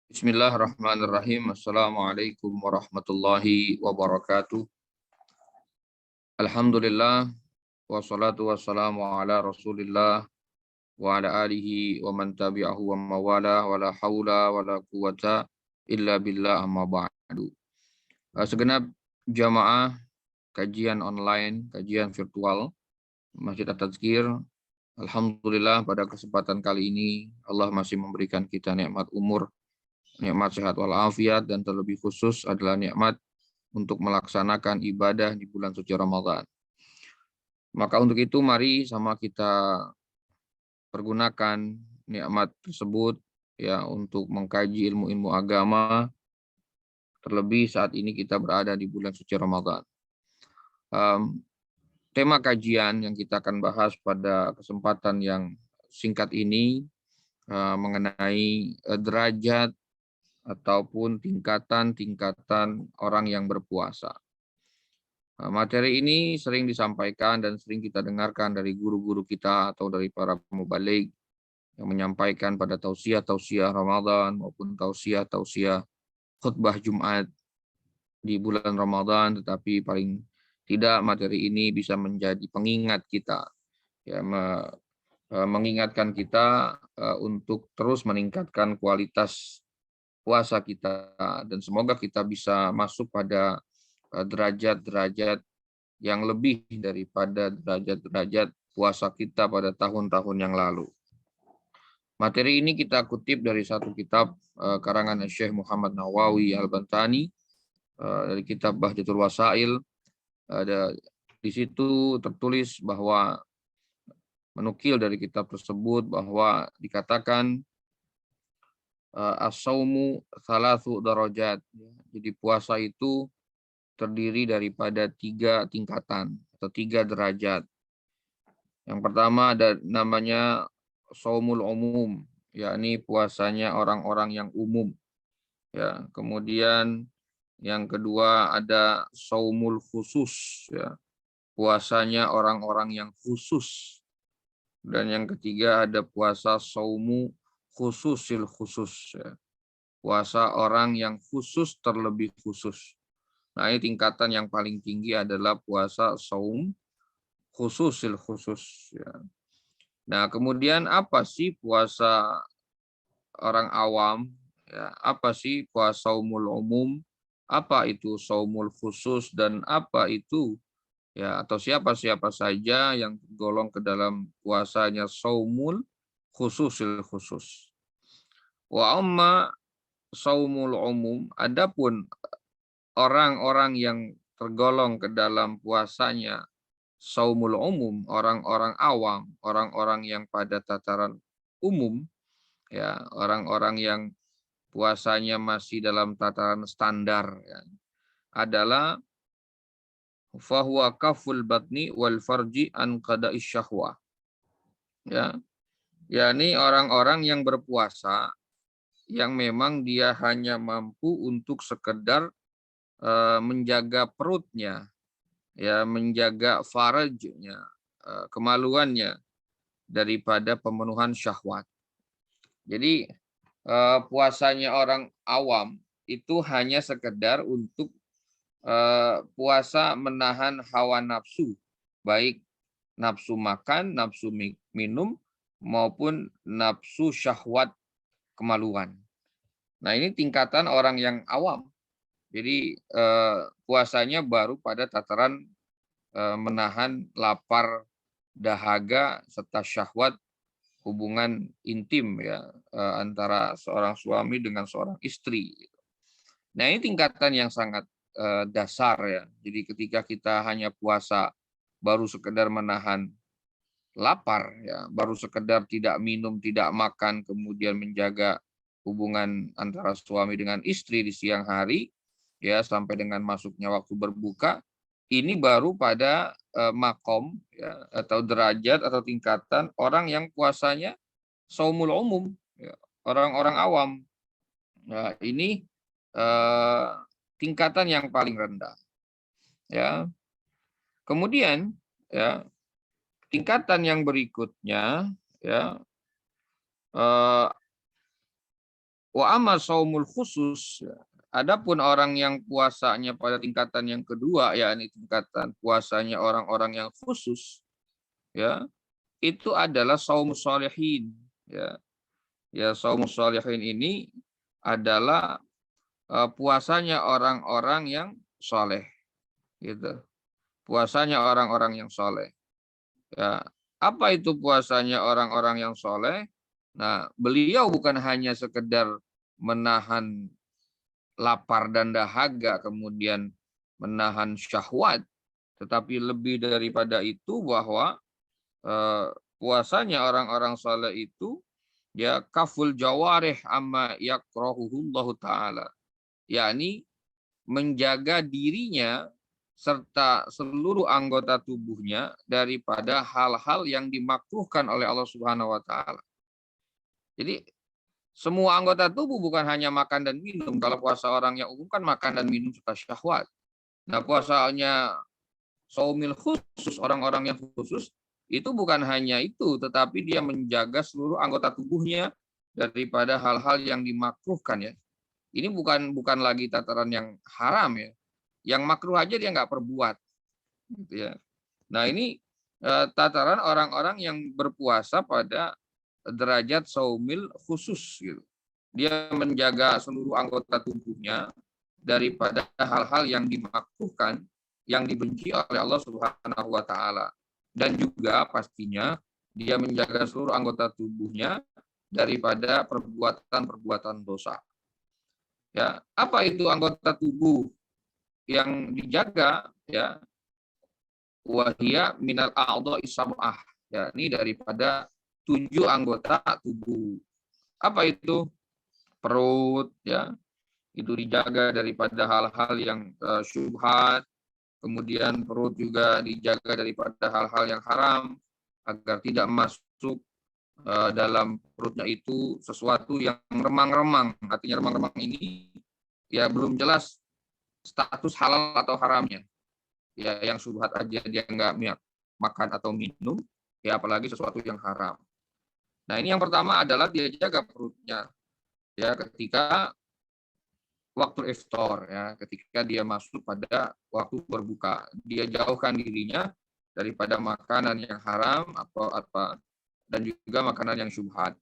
Bismillahirrahmanirrahim. Assalamualaikum warahmatullahi wabarakatuh. Alhamdulillah wassalatu wassalamu ala Rasulillah wa ala alihi wa man tabi'ahu wa mawala wa la haula wa la quwata illa billah amma ba'du. Segenap jamaah kajian online, kajian virtual Masjid At-Tazkir, alhamdulillah pada kesempatan kali ini Allah masih memberikan kita nikmat umur, nikmat sehat walafiat, dan terlebih khusus adalah nikmat untuk melaksanakan ibadah di bulan suci Ramadan. Maka untuk itu mari sama kita pergunakan nikmat tersebut ya untuk mengkaji ilmu-ilmu agama, terlebih saat ini kita berada di bulan suci Ramadan. Tema kajian yang kita akan bahas pada kesempatan yang singkat ini mengenai derajat ataupun tingkatan-tingkatan orang yang berpuasa. Materi ini sering disampaikan dan sering kita dengarkan dari guru-guru kita atau dari para pemubaligh yang menyampaikan pada tausiah-tausiah Ramadan maupun tausiah-tausiah khutbah Jumat di bulan Ramadan, tetapi paling tidak materi ini bisa menjadi pengingat kita, ya, mengingatkan kita untuk terus meningkatkan kualitas puasa kita, dan semoga kita bisa masuk pada derajat-derajat yang lebih daripada derajat-derajat puasa kita pada tahun-tahun yang lalu. Materi ini kita kutip dari satu kitab karangan Syekh Muhammad Nawawi Al-Bantani, dari kitab Bahjatul Wasail. Di situ tertulis bahwa menukil dari kitab tersebut bahwa dikatakan as-saumu thalathu darajat. Jadi puasa itu terdiri daripada 3 tingkatan atau 3 derajat. Yang pertama ada namanya saumul umum, yakni puasanya orang-orang yang umum. Ya, kemudian yang kedua ada saumul khusus, ya, puasanya orang-orang yang khusus. Dan yang ketiga ada puasa saumu khususil khusus, ya, puasa orang yang khusus terlebih khusus. Nah, ini tingkatan yang paling tinggi adalah puasa saum khususil khusus. Ya. Nah, kemudian apa sih puasa orang awam? Ya, apa sih puasa saumul umum? Apa itu saumul khusus dan apa itu, ya, atau siapa-siapa saja yang tergolong ke dalam puasanya saumul khususil khusus. Wa amma saumul umum, adapun orang-orang yang tergolong ke dalam puasanya saumul umum, orang-orang awam, orang-orang yang pada tataran umum, ya, orang-orang yang puasanya masih dalam tataran standar, ya, adalah fahuwa kaful batni wal farji an qada'i syahwah. Ya, yakni orang-orang yang berpuasa yang memang dia hanya mampu untuk sekedar menjaga perutnya, ya, menjaga farajnya, kemaluannya daripada pemenuhan syahwat. Jadi puasanya orang awam itu hanya sekedar untuk puasa menahan hawa nafsu, baik nafsu makan, nafsu minum, maupun nafsu syahwat kemaluan. Nah, ini tingkatan orang yang awam. Jadi puasanya baru pada tataran menahan lapar, dahaga, serta syahwat hubungan intim, ya, antara seorang suami dengan seorang istri. Nah, ini tingkatan yang sangat dasar, ya. Jadi ketika kita hanya puasa baru sekedar menahan lapar, ya, baru sekedar tidak minum, tidak makan, kemudian menjaga hubungan antara suami dengan istri di siang hari, ya, sampai dengan masuknya waktu berbuka, ini baru pada makom, ya, atau derajat atau tingkatan orang yang puasanya saumul umum, ya, orang-orang awam. Nah, ini tingkatan yang paling rendah, ya. Kemudian, ya, tingkatan yang berikutnya, ya, Wa amma saumul khusus, adapun orang yang puasanya pada tingkatan yang kedua, yakni tingkatan puasanya orang-orang yang khusus, ya, itu adalah saum sholihin, ya. Ya, saum sholihin ini adalah puasanya orang-orang yang soleh, gitu. Puasanya orang-orang yang soleh. Ya, apa itu puasanya orang-orang yang soleh? Nah, beliau bukan hanya sekedar menahan lapar dan dahaga, kemudian menahan syahwat, tetapi lebih daripada itu bahwa puasanya orang-orang soleh itu ya kaful jawarih amma yakrahuhullahu ta'ala, yakni menjaga dirinya serta seluruh anggota tubuhnya daripada hal-hal yang dimakruhkan oleh Allah Subhanahu wa taala. Jadi semua anggota tubuh, bukan hanya makan dan minum. Kalau puasa orang yang umum kan makan dan minum serta syahwat. Nah, puasanya saumil khusus, orang-orang yang khusus, itu bukan hanya itu, tetapi dia menjaga seluruh anggota tubuhnya daripada hal-hal yang dimakruhkan, ya. Ini bukan lagi tataran yang haram, ya. Yang makruh aja dia nggak perbuat, gitu ya. Nah, ini tataran orang-orang yang berpuasa pada derajat saumil khusus, gitu. Dia menjaga seluruh anggota tubuhnya daripada hal-hal yang dimakruhkan, yang dibenci oleh Allah Subhanahu wa taala. Dan juga pastinya dia menjaga seluruh anggota tubuhnya daripada perbuatan-perbuatan dosa. Ya, apa itu anggota tubuh yang dijaga, ya? Wahia minal a'dha'i sab'ah, ya, ini daripada 7 anggota tubuh. Apa itu? Perut, ya, itu dijaga daripada hal-hal yang syubhat. Kemudian perut juga dijaga daripada hal-hal yang haram, agar tidak masuk dalam perutnya itu sesuatu yang remang-remang. Artinya remang-remang ini ya belum jelas status halal atau haramnya. Ya, yang syubhat aja dia nggak makan atau minum, ya apalagi sesuatu yang haram. Nah, ini yang pertama adalah dia jaga perutnya, ya, ketika waktu iftar, ya, ketika dia masuk pada waktu berbuka, dia jauhkan dirinya daripada makanan yang haram atau apa, dan juga makanan yang syubhat.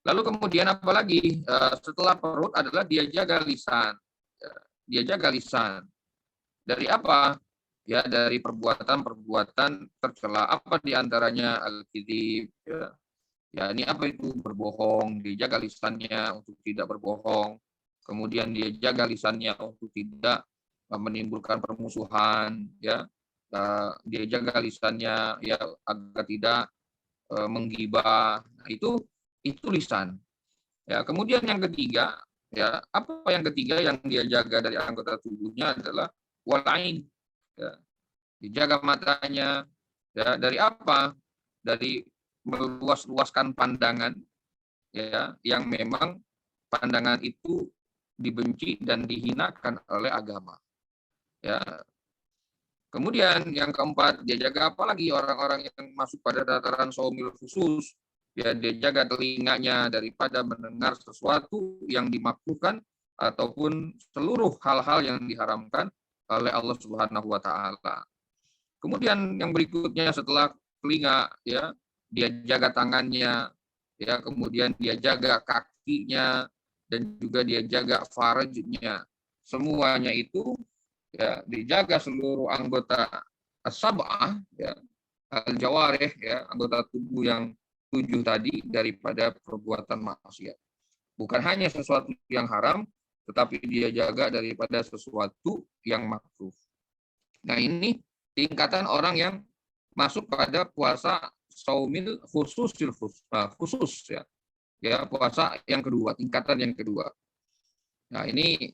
Lalu kemudian apalagi setelah perut adalah dia jaga lisan, ya, dia jaga lisan dari apa? Ya, dari perbuatan-perbuatan tercela. Apa diantaranya al-kadzib, ya. Ya, ini apa itu? Berbohong. Dijaga lisannya untuk tidak berbohong. Kemudian dia jaga lisannya untuk tidak menimbulkan permusuhan, ya. Dia jaga lisannya ya agar tidak menggibah. Nah, itu lisan. Ya, kemudian yang ketiga, ya, apa yang ketiga yang dia jaga dari anggota tubuhnya adalah walain. Ya, dijaga matanya, ya, dari apa? Dari meluas-luaskan pandangan, ya, yang memang pandangan itu dibenci dan dihinakan oleh agama, ya. Kemudian yang keempat, dia jaga apalagi orang-orang yang masuk pada tataran saumil khusus, ya, dia jaga telinganya daripada mendengar sesuatu yang dimakruhkan ataupun seluruh hal-hal yang diharamkan oleh Allah Subhanahu wa taala. Kemudian yang berikutnya setelah telinga, ya, dia jaga tangannya, ya, kemudian dia jaga kakinya, dan juga dia jaga farajnya. Semuanya itu, ya, dijaga seluruh anggota as-sab'ah, ya, al-jawarih, ya, anggota tubuh yang 7 tadi daripada perbuatan maksiat. Bukan hanya sesuatu yang haram, tetapi dia jaga daripada sesuatu yang makruh. Nah, ini tingkatan orang yang masuk pada puasa saumil khusus, ya. Ya, puasa yang kedua, tingkatan yang kedua. Nah, ini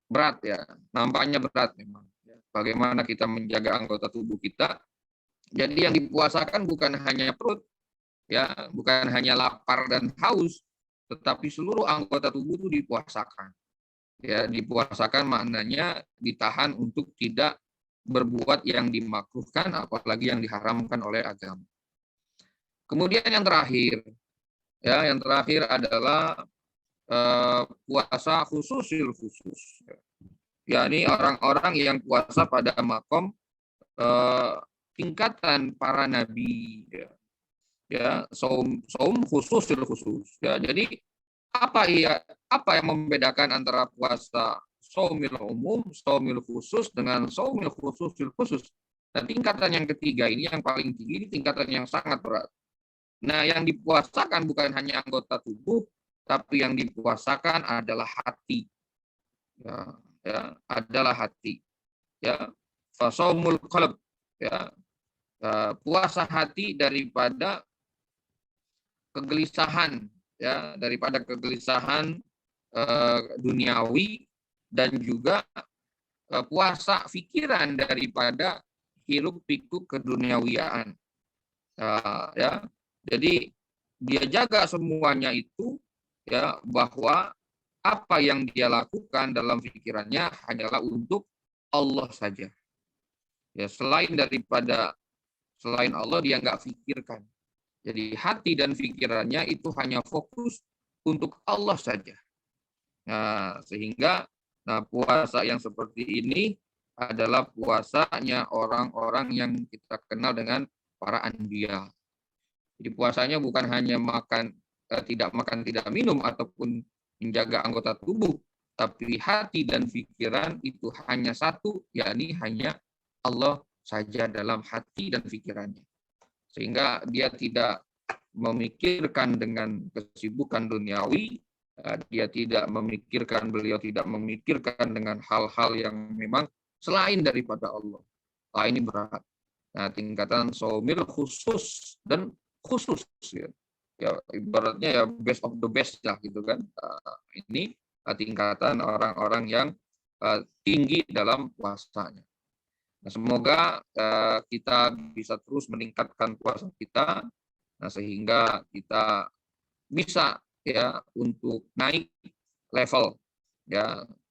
berat, ya, nampaknya berat memang. Bagaimana kita menjaga anggota tubuh kita. Jadi yang dipuasakan bukan hanya perut, ya, bukan hanya lapar dan haus, tetapi seluruh anggota tubuh itu dipuasakan. Ya, dipuasakan maknanya ditahan untuk tidak berbuat yang dimakruhkan, apalagi yang diharamkan oleh agama. Kemudian yang terakhir, ya, yang terakhir adalah puasa khususil khusus. Yakni orang-orang yang puasa pada makom tingkatan para nabi, saum khususil khusus. Ya, jadi apa yang membedakan antara puasa saumil umum, saumil khusus dengan saumil khususil khusus? Dan tingkatan yang ketiga ini yang paling tinggi, ini tingkatan yang sangat berat. Nah, yang dipuasakan bukan hanya anggota tubuh, tapi yang dipuasakan adalah hati. Adalah hati. Ya, fasaumul qalb. Ya, puasa hati daripada kegelisahan, daripada kegelisahan duniawi, dan juga puasa pikiran daripada hiruk pikuk keduniawiaan. Jadi dia jaga semuanya itu, bahwa apa yang dia lakukan dalam pikirannya hanyalah untuk Allah saja. Ya, selain Allah dia nggak pikirkan. Jadi hati dan pikirannya itu hanya fokus untuk Allah saja. Nah, sehingga puasa yang seperti ini adalah puasanya orang-orang yang kita kenal dengan para anbiya. Jadi puasanya bukan hanya tidak makan, tidak minum, ataupun menjaga anggota tubuh, tapi hati dan pikiran itu hanya satu, yakni hanya Allah saja dalam hati dan pikirannya. Sehingga dia tidak memikirkan dengan kesibukan duniawi, beliau tidak memikirkan dengan hal-hal yang memang selain daripada Allah. Ini berat. Nah, tingkatan saumil khusus dan khusus, ya ibaratnya ya best of the best lah gitu kan. Ini tingkatan orang-orang yang tinggi dalam puasanya. Nah, semoga kita bisa terus meningkatkan puasa kita, sehingga kita bisa untuk naik level,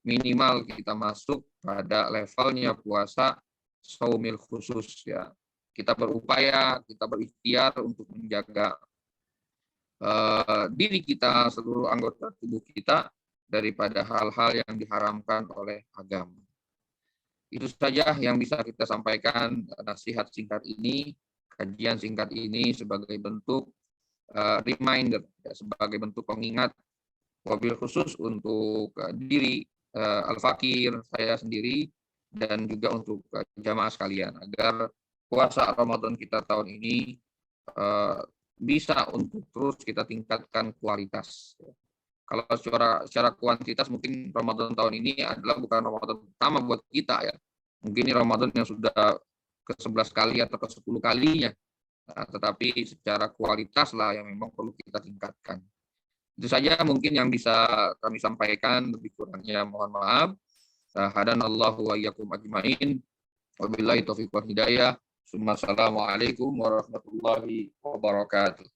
minimal kita masuk pada levelnya puasa saumil khusus. Kita berupaya, kita berikhtiar untuk menjaga diri kita, seluruh anggota tubuh kita daripada hal-hal yang diharamkan oleh agama. Itu saja yang bisa kita sampaikan, nasihat singkat ini, kajian singkat ini sebagai bentuk reminder, sebagai bentuk pengingat, wabil khusus untuk diri Al-Fakir, saya sendiri, dan juga untuk jamaah sekalian, agar puasa Ramadan kita tahun ini bisa untuk terus kita tingkatkan kualitas. Kalau secara kuantitas mungkin Ramadan tahun ini adalah bukan Ramadan pertama buat kita ya. Mungkin ini Ramadan yang sudah ke-11 kali atau ke-10 kalinya. Tetapi secara kualitas lah yang memang perlu kita tingkatkan. Itu saja mungkin yang bisa kami sampaikan, lebih kurangnya mohon maaf. Hadanallahu wa iyyakum ajmain. Wabillahi taufiq wal hidayah. Assalamualaikum warahmatullahi wabarakatuh.